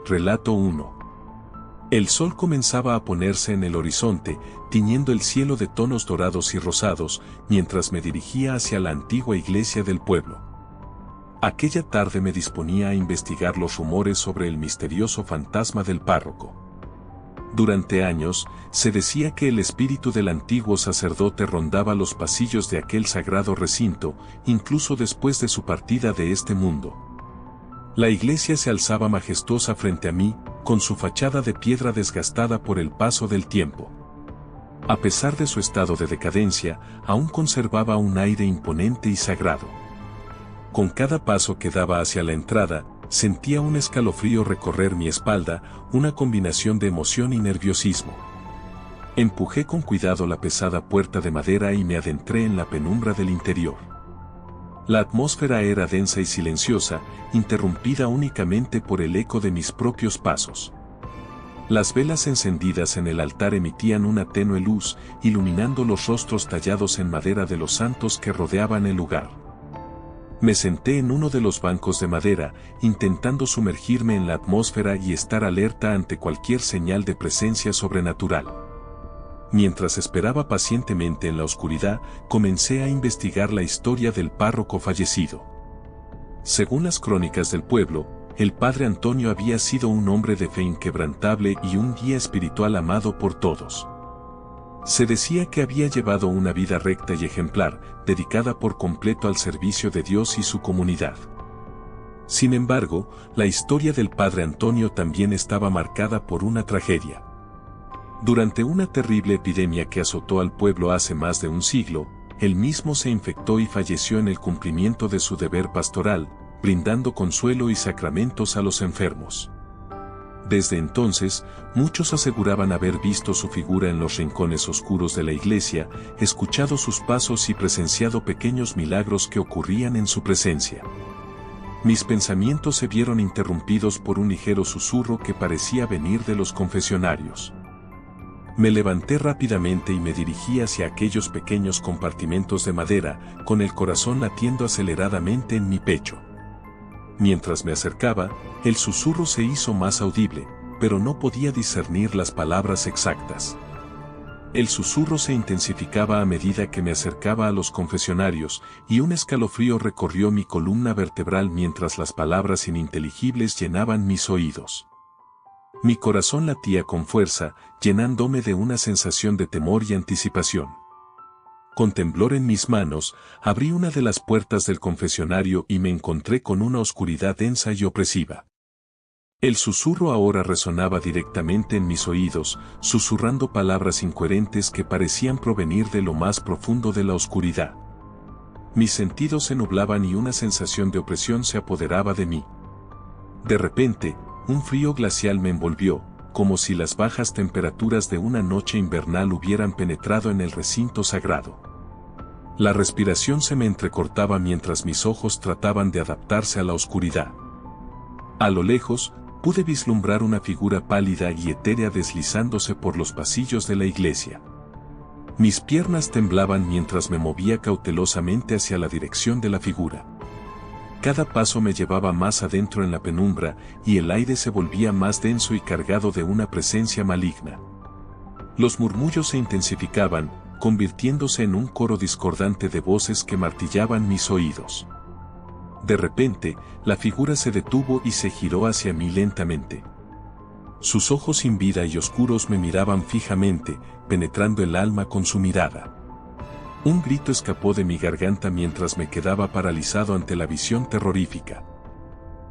Relato 1. El sol comenzaba a ponerse en el horizonte, tiñendo el cielo de tonos dorados y rosados, mientras me dirigía hacia la antigua iglesia del pueblo. Aquella tarde me disponía a investigar los rumores sobre el misterioso fantasma del párroco. Durante años, se decía que el espíritu del antiguo sacerdote rondaba los pasillos de aquel sagrado recinto, incluso después de su partida de este mundo. La iglesia se alzaba majestuosa frente a mí, con su fachada de piedra desgastada por el paso del tiempo. A pesar de su estado de decadencia, aún conservaba un aire imponente y sagrado. Con cada paso que daba hacia la entrada, sentía un escalofrío recorrer mi espalda, una combinación de emoción y nerviosismo. Empujé con cuidado la pesada puerta de madera y me adentré en la penumbra del interior. La atmósfera era densa y silenciosa, interrumpida únicamente por el eco de mis propios pasos. Las velas encendidas en el altar emitían una tenue luz, iluminando los rostros tallados en madera de los santos que rodeaban el lugar. Me senté en uno de los bancos de madera, intentando sumergirme en la atmósfera y estar alerta ante cualquier señal de presencia sobrenatural. Mientras esperaba pacientemente en la oscuridad, comencé a investigar la historia del párroco fallecido. Según las crónicas del pueblo, el padre Antonio había sido un hombre de fe inquebrantable y un guía espiritual amado por todos. Se decía que había llevado una vida recta y ejemplar, dedicada por completo al servicio de Dios y su comunidad. Sin embargo, la historia del padre Antonio también estaba marcada por una tragedia. Durante una terrible epidemia que azotó al pueblo hace más de un siglo, él mismo se infectó y falleció en el cumplimiento de su deber pastoral, brindando consuelo y sacramentos a los enfermos. Desde entonces, muchos aseguraban haber visto su figura en los rincones oscuros de la iglesia, escuchado sus pasos y presenciado pequeños milagros que ocurrían en su presencia. Mis pensamientos se vieron interrumpidos por un ligero susurro que parecía venir de los confesionarios. Me levanté rápidamente y me dirigí hacia aquellos pequeños compartimentos de madera, con el corazón latiendo aceleradamente en mi pecho. Mientras me acercaba, el susurro se hizo más audible, pero no podía discernir las palabras exactas. El susurro se intensificaba a medida que me acercaba a los confesionarios, y un escalofrío recorrió mi columna vertebral mientras las palabras ininteligibles llenaban mis oídos. Mi corazón latía con fuerza, llenándome de una sensación de temor y anticipación. Con temblor en mis manos, abrí una de las puertas del confesionario y me encontré con una oscuridad densa y opresiva. El susurro ahora resonaba directamente en mis oídos, susurrando palabras incoherentes que parecían provenir de lo más profundo de la oscuridad. Mis sentidos se nublaban y una sensación de opresión se apoderaba de mí. De repente, un frío glacial me envolvió, como si las bajas temperaturas de una noche invernal hubieran penetrado en el recinto sagrado. La respiración se me entrecortaba mientras mis ojos trataban de adaptarse a la oscuridad. A lo lejos, pude vislumbrar una figura pálida y etérea deslizándose por los pasillos de la iglesia. Mis piernas temblaban mientras me movía cautelosamente hacia la dirección de la figura. Cada paso me llevaba más adentro en la penumbra, y el aire se volvía más denso y cargado de una presencia maligna. Los murmullos se intensificaban, convirtiéndose en un coro discordante de voces que martillaban mis oídos. De repente, la figura se detuvo y se giró hacia mí lentamente. Sus ojos sin vida y oscuros me miraban fijamente, penetrando el alma con su mirada. Un grito escapó de mi garganta mientras me quedaba paralizado ante la visión terrorífica.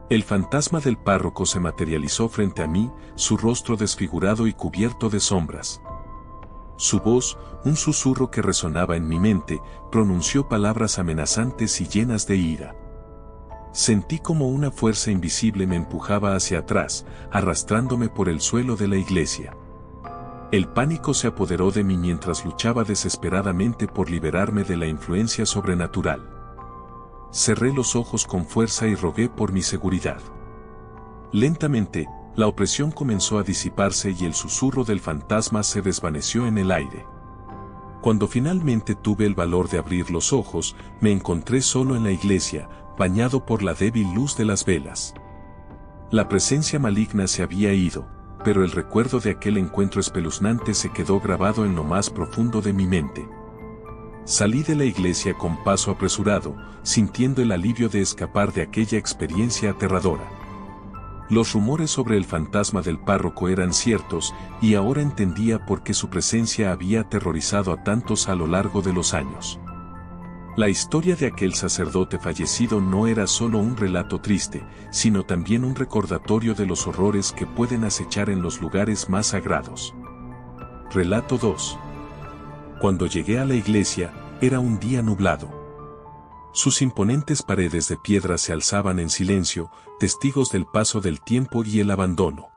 El fantasma del párroco se materializó frente a mí, su rostro desfigurado y cubierto de sombras. Su voz, un susurro que resonaba en mi mente, pronunció palabras amenazantes y llenas de ira. Sentí como una fuerza invisible me empujaba hacia atrás, arrastrándome por el suelo de la iglesia. El pánico se apoderó de mí mientras luchaba desesperadamente por liberarme de la influencia sobrenatural. Cerré los ojos con fuerza y rogué por mi seguridad. Lentamente, la opresión comenzó a disiparse y el susurro del fantasma se desvaneció en el aire. Cuando finalmente tuve el valor de abrir los ojos, me encontré solo en la iglesia, bañado por la débil luz de las velas. La presencia maligna se había ido, pero el recuerdo de aquel encuentro espeluznante se quedó grabado en lo más profundo de mi mente. Salí de la iglesia con paso apresurado, sintiendo el alivio de escapar de aquella experiencia aterradora. Los rumores sobre el fantasma del párroco eran ciertos, y ahora entendía por qué su presencia había aterrorizado a tantos a lo largo de los años. La historia de aquel sacerdote fallecido no era solo un relato triste, sino también un recordatorio de los horrores que pueden acechar en los lugares más sagrados. Relato 2. Cuando llegué a la iglesia, era un día nublado. Sus imponentes paredes de piedra se alzaban en silencio, testigos del paso del tiempo y el abandono.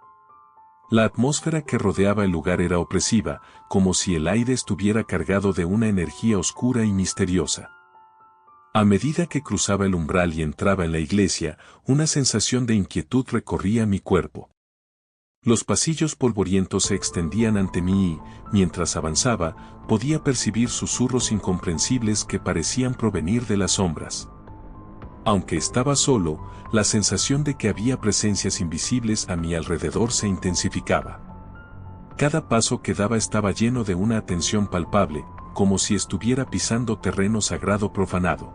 La atmósfera que rodeaba el lugar era opresiva, como si el aire estuviera cargado de una energía oscura y misteriosa. A medida que cruzaba el umbral y entraba en la iglesia, una sensación de inquietud recorría mi cuerpo. Los pasillos polvorientos se extendían ante mí y, mientras avanzaba, podía percibir susurros incomprensibles que parecían provenir de las sombras. Aunque estaba solo, la sensación de que había presencias invisibles a mi alrededor se intensificaba. Cada paso que daba estaba lleno de una atención palpable, como si estuviera pisando terreno sagrado profanado.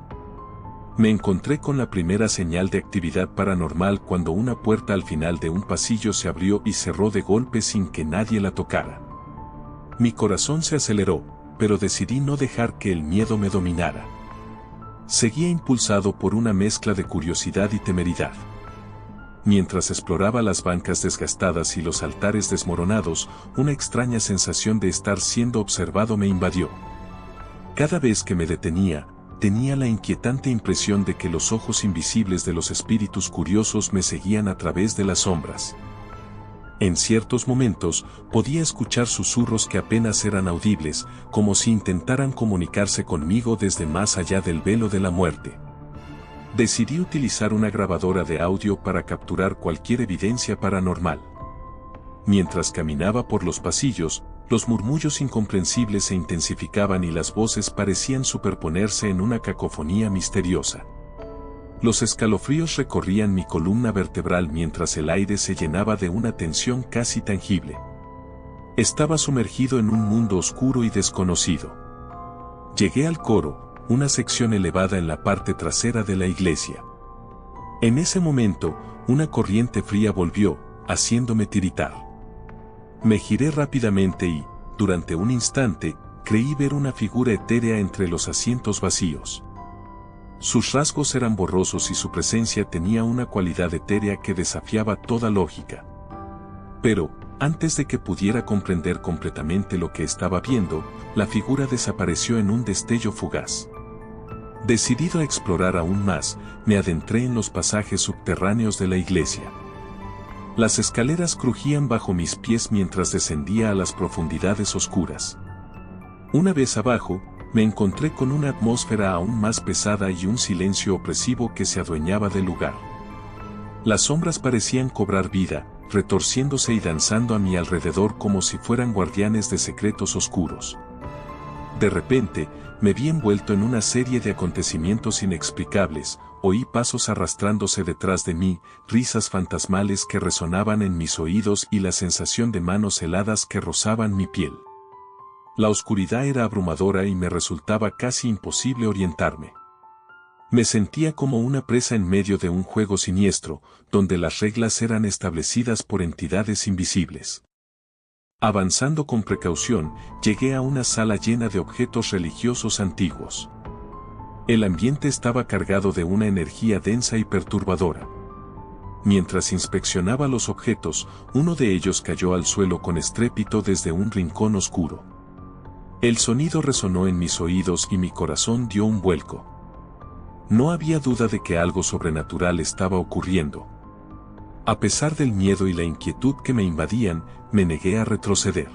Me encontré con la primera señal de actividad paranormal cuando una puerta al final de un pasillo se abrió y cerró de golpe sin que nadie la tocara. Mi corazón se aceleró, pero decidí no dejar que el miedo me dominara. Seguía impulsado por una mezcla de curiosidad y temeridad. Mientras exploraba las bancas desgastadas y los altares desmoronados, una extraña sensación de estar siendo observado me invadió. Cada vez que me detenía, tenía la inquietante impresión de que los ojos invisibles de los espíritus curiosos me seguían a través de las sombras. En ciertos momentos, podía escuchar susurros que apenas eran audibles, como si intentaran comunicarse conmigo desde más allá del velo de la muerte. Decidí utilizar una grabadora de audio para capturar cualquier evidencia paranormal. Mientras caminaba por los pasillos, los murmullos incomprensibles se intensificaban y las voces parecían superponerse en una cacofonía misteriosa. Los escalofríos recorrían mi columna vertebral mientras el aire se llenaba de una tensión casi tangible. Estaba sumergido en un mundo oscuro y desconocido. Llegué al coro, una sección elevada en la parte trasera de la iglesia. En ese momento, una corriente fría volvió, haciéndome tiritar. Me giré rápidamente y, durante un instante, creí ver una figura etérea entre los asientos vacíos. Sus rasgos eran borrosos y su presencia tenía una cualidad etérea que desafiaba toda lógica. Pero, antes de que pudiera comprender completamente lo que estaba viendo, la figura desapareció en un destello fugaz. Decidido a explorar aún más, me adentré en los pasajes subterráneos de la iglesia. Las escaleras crujían bajo mis pies mientras descendía a las profundidades oscuras. Una vez abajo, me encontré con una atmósfera aún más pesada y un silencio opresivo que se adueñaba del lugar. Las sombras parecían cobrar vida, retorciéndose y danzando a mi alrededor como si fueran guardianes de secretos oscuros. De repente, me vi envuelto en una serie de acontecimientos inexplicables, oí pasos arrastrándose detrás de mí, risas fantasmales que resonaban en mis oídos y la sensación de manos heladas que rozaban mi piel. La oscuridad era abrumadora y me resultaba casi imposible orientarme. Me sentía como una presa en medio de un juego siniestro, donde las reglas eran establecidas por entidades invisibles. Avanzando con precaución, llegué a una sala llena de objetos religiosos antiguos. El ambiente estaba cargado de una energía densa y perturbadora. Mientras inspeccionaba los objetos, uno de ellos cayó al suelo con estrépito desde un rincón oscuro. El sonido resonó en mis oídos y mi corazón dio un vuelco. No había duda de que algo sobrenatural estaba ocurriendo. A pesar del miedo y la inquietud que me invadían, me negué a retroceder.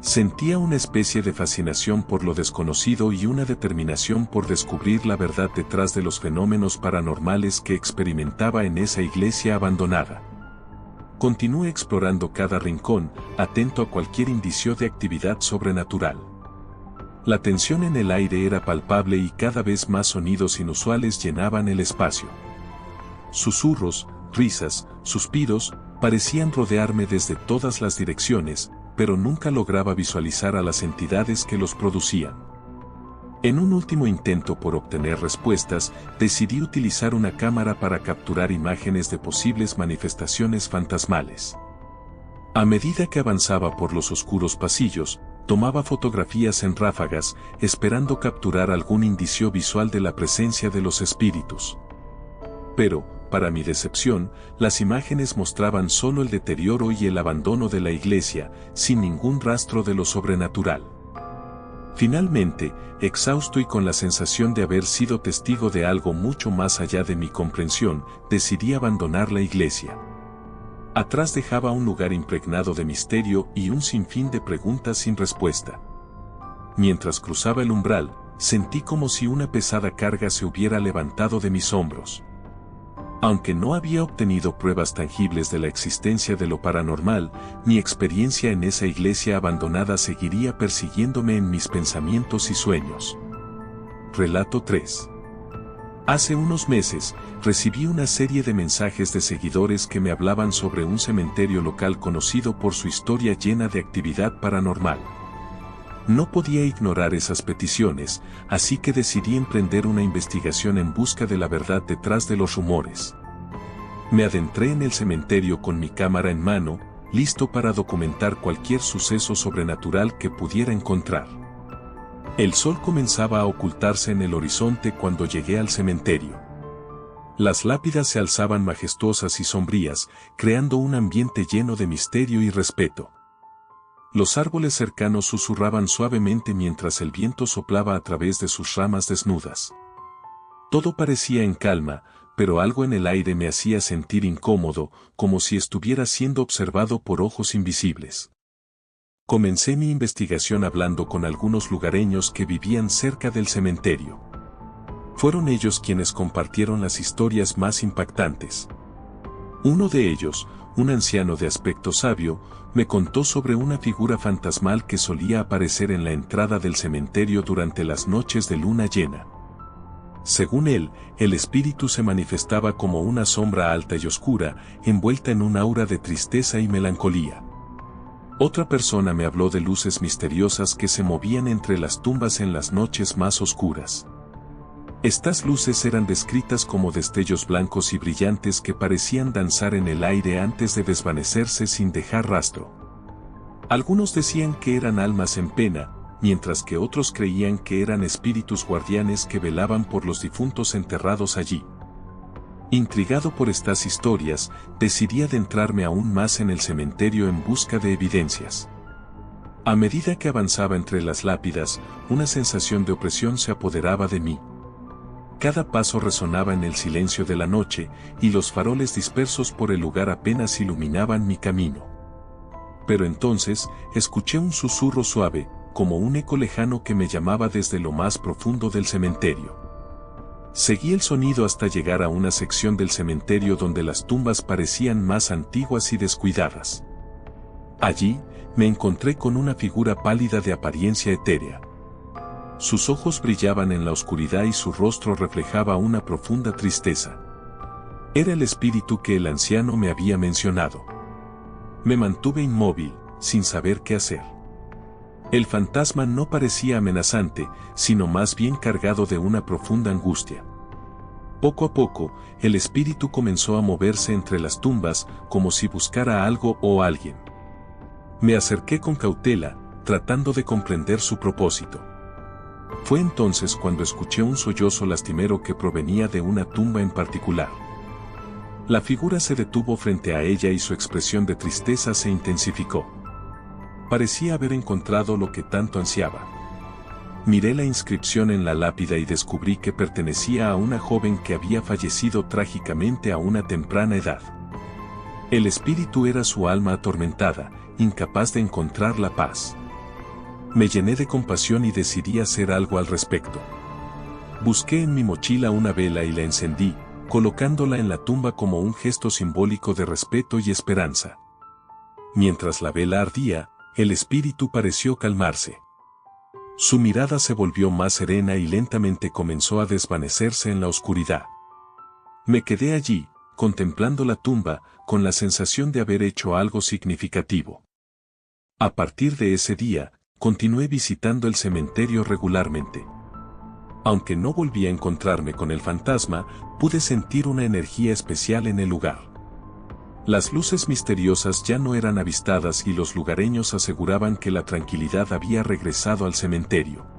Sentía una especie de fascinación por lo desconocido y una determinación por descubrir la verdad detrás de los fenómenos paranormales que experimentaba en esa iglesia abandonada. Continué explorando cada rincón, atento a cualquier indicio de actividad sobrenatural. La tensión en el aire era palpable y cada vez más sonidos inusuales llenaban el espacio. Susurros, risas, suspiros, parecían rodearme desde todas las direcciones, pero nunca lograba visualizar a las entidades que los producían. En un último intento por obtener respuestas, decidí utilizar una cámara para capturar imágenes de posibles manifestaciones fantasmales. A medida que avanzaba por los oscuros pasillos, tomaba fotografías en ráfagas, esperando capturar algún indicio visual de la presencia de los espíritus. Pero, para mi decepción, las imágenes mostraban solo el deterioro y el abandono de la iglesia, sin ningún rastro de lo sobrenatural. Finalmente, exhausto y con la sensación de haber sido testigo de algo mucho más allá de mi comprensión, decidí abandonar la iglesia. Atrás dejaba un lugar impregnado de misterio y un sinfín de preguntas sin respuesta. Mientras cruzaba el umbral, sentí como si una pesada carga se hubiera levantado de mis hombros. Aunque no había obtenido pruebas tangibles de la existencia de lo paranormal, mi experiencia en esa iglesia abandonada seguiría persiguiéndome en mis pensamientos y sueños. Relato 3. Hace unos meses, recibí una serie de mensajes de seguidores que me hablaban sobre un cementerio local conocido por su historia llena de actividad paranormal. No podía ignorar esas peticiones, así que decidí emprender una investigación en busca de la verdad detrás de los rumores. Me adentré en el cementerio con mi cámara en mano, listo para documentar cualquier suceso sobrenatural que pudiera encontrar. El sol comenzaba a ocultarse en el horizonte cuando llegué al cementerio. Las lápidas se alzaban majestuosas y sombrías, creando un ambiente lleno de misterio y respeto. Los árboles cercanos susurraban suavemente mientras el viento soplaba a través de sus ramas desnudas. Todo parecía en calma, pero algo en el aire me hacía sentir incómodo, como si estuviera siendo observado por ojos invisibles. Comencé mi investigación hablando con algunos lugareños que vivían cerca del cementerio. Fueron ellos quienes compartieron las historias más impactantes. Uno de ellos, un anciano de aspecto sabio, me contó sobre una figura fantasmal que solía aparecer en la entrada del cementerio durante las noches de luna llena. Según él, el espíritu se manifestaba como una sombra alta y oscura, envuelta en un aura de tristeza y melancolía. Otra persona me habló de luces misteriosas que se movían entre las tumbas en las noches más oscuras. Estas luces eran descritas como destellos blancos y brillantes que parecían danzar en el aire antes de desvanecerse sin dejar rastro. Algunos decían que eran almas en pena, mientras que otros creían que eran espíritus guardianes que velaban por los difuntos enterrados allí. Intrigado por estas historias, decidí adentrarme aún más en el cementerio en busca de evidencias. A medida que avanzaba entre las lápidas, una sensación de opresión se apoderaba de mí. Cada paso resonaba en el silencio de la noche, y los faroles dispersos por el lugar apenas iluminaban mi camino. Pero entonces, escuché un susurro suave, como un eco lejano que me llamaba desde lo más profundo del cementerio. Seguí el sonido hasta llegar a una sección del cementerio donde las tumbas parecían más antiguas y descuidadas. Allí, me encontré con una figura pálida de apariencia etérea. Sus ojos brillaban en la oscuridad y su rostro reflejaba una profunda tristeza. Era el espíritu que el anciano me había mencionado. Me mantuve inmóvil, sin saber qué hacer. El fantasma no parecía amenazante, sino más bien cargado de una profunda angustia. Poco a poco, el espíritu comenzó a moverse entre las tumbas, como si buscara algo o alguien. Me acerqué con cautela, tratando de comprender su propósito. Fue entonces cuando escuché un sollozo lastimero que provenía de una tumba en particular. La figura se detuvo frente a ella y su expresión de tristeza se intensificó. Parecía haber encontrado lo que tanto ansiaba. Miré la inscripción en la lápida y descubrí que pertenecía a una joven que había fallecido trágicamente a una temprana edad. El espíritu era su alma atormentada, incapaz de encontrar la paz. Me llené de compasión y decidí hacer algo al respecto. Busqué en mi mochila una vela y la encendí, colocándola en la tumba como un gesto simbólico de respeto y esperanza. Mientras la vela ardía, el espíritu pareció calmarse. Su mirada se volvió más serena y lentamente comenzó a desvanecerse en la oscuridad. Me quedé allí, contemplando la tumba, con la sensación de haber hecho algo significativo. A partir de ese día, continué visitando el cementerio regularmente. Aunque no volví a encontrarme con el fantasma, pude sentir una energía especial en el lugar. Las luces misteriosas ya no eran avistadas y los lugareños aseguraban que la tranquilidad había regresado al cementerio.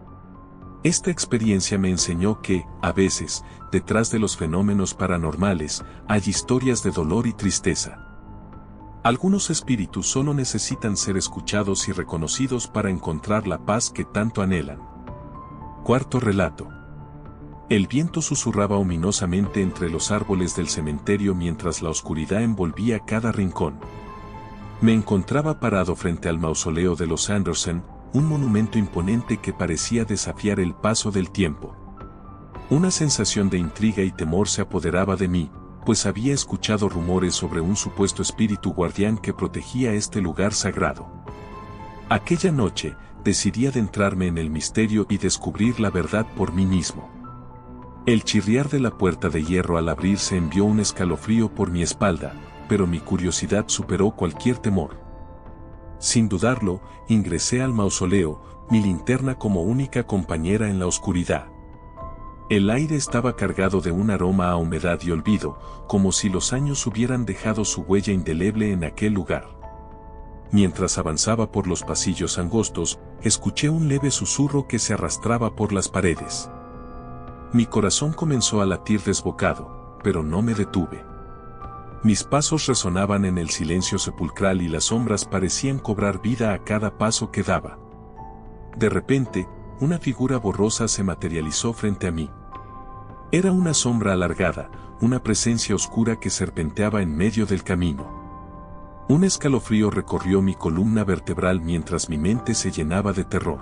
Esta experiencia me enseñó que, a veces, detrás de los fenómenos paranormales, hay historias de dolor y tristeza. Algunos espíritus solo necesitan ser escuchados y reconocidos para encontrar la paz que tanto anhelan. Cuarto relato. El viento susurraba ominosamente entre los árboles del cementerio mientras la oscuridad envolvía cada rincón. Me encontraba parado frente al mausoleo de los Anderson, un monumento imponente que parecía desafiar el paso del tiempo. Una sensación de intriga y temor se apoderaba de mí, pues había escuchado rumores sobre un supuesto espíritu guardián que protegía este lugar sagrado. Aquella noche, decidí adentrarme en el misterio y descubrir la verdad por mí mismo. El chirriar de la puerta de hierro al abrirse envió un escalofrío por mi espalda, pero mi curiosidad superó cualquier temor. Sin dudarlo, ingresé al mausoleo, mi linterna como única compañera en la oscuridad. El aire estaba cargado de un aroma a humedad y olvido, como si los años hubieran dejado su huella indeleble en aquel lugar. Mientras avanzaba por los pasillos angostos, escuché un leve susurro que se arrastraba por las paredes. Mi corazón comenzó a latir desbocado, pero no me detuve. Mis pasos resonaban en el silencio sepulcral y las sombras parecían cobrar vida a cada paso que daba. De repente, una figura borrosa se materializó frente a mí. Era una sombra alargada, una presencia oscura que serpenteaba en medio del camino. Un escalofrío recorrió mi columna vertebral mientras mi mente se llenaba de terror.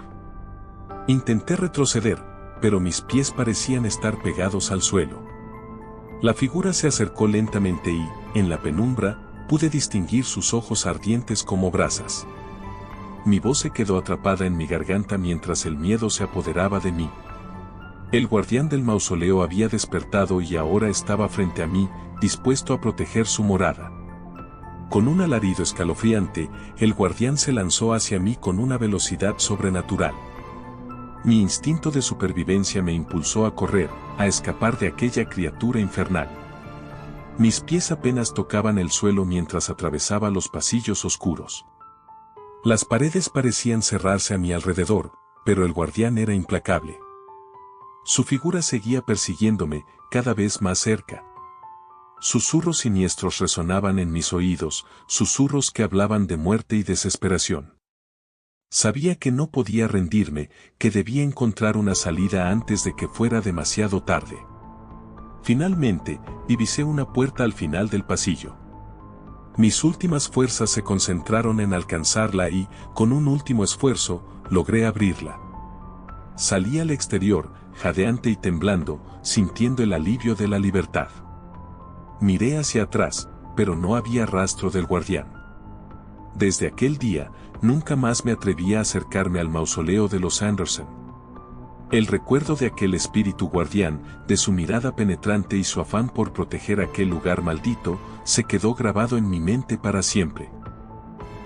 Intenté retroceder, pero mis pies parecían estar pegados al suelo. La figura se acercó lentamente y, en la penumbra, pude distinguir sus ojos ardientes como brasas. Mi voz se quedó atrapada en mi garganta mientras el miedo se apoderaba de mí. El guardián del mausoleo había despertado y ahora estaba frente a mí, dispuesto a proteger su morada. Con un alarido escalofriante, el guardián se lanzó hacia mí con una velocidad sobrenatural. Mi instinto de supervivencia me impulsó a correr, a escapar de aquella criatura infernal. Mis pies apenas tocaban el suelo mientras atravesaba los pasillos oscuros. Las paredes parecían cerrarse a mi alrededor, pero el guardián era implacable. Su figura seguía persiguiéndome, cada vez más cerca. Susurros siniestros resonaban en mis oídos, susurros que hablaban de muerte y desesperación. Sabía que no podía rendirme, que debía encontrar una salida antes de que fuera demasiado tarde. Finalmente, divisé una puerta al final del pasillo. Mis últimas fuerzas se concentraron en alcanzarla y, con un último esfuerzo, logré abrirla. Salí al exterior, jadeante y temblando, sintiendo el alivio de la libertad. Miré hacia atrás, pero no había rastro del guardián. Desde aquel día, nunca más me atreví a acercarme al mausoleo de los Anderson. El recuerdo de aquel espíritu guardián, de su mirada penetrante y su afán por proteger aquel lugar maldito, se quedó grabado en mi mente para siempre.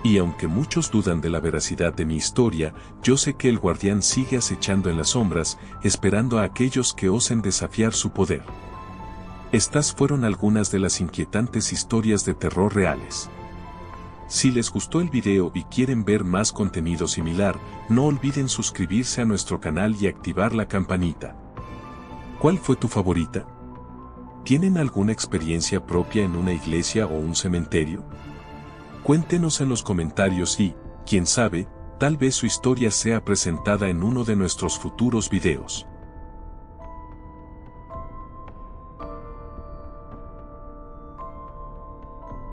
Y aunque muchos dudan de la veracidad de mi historia, yo sé que el guardián sigue acechando en las sombras, esperando a aquellos que osen desafiar su poder. Estas fueron algunas de las inquietantes historias de terror reales. Si les gustó el video y quieren ver más contenido similar, no olviden suscribirse a nuestro canal y activar la campanita. ¿Cuál fue tu favorita? ¿Tienen alguna experiencia propia en una iglesia o un cementerio? Cuéntenos en los comentarios y, quién sabe, tal vez su historia sea presentada en uno de nuestros futuros videos.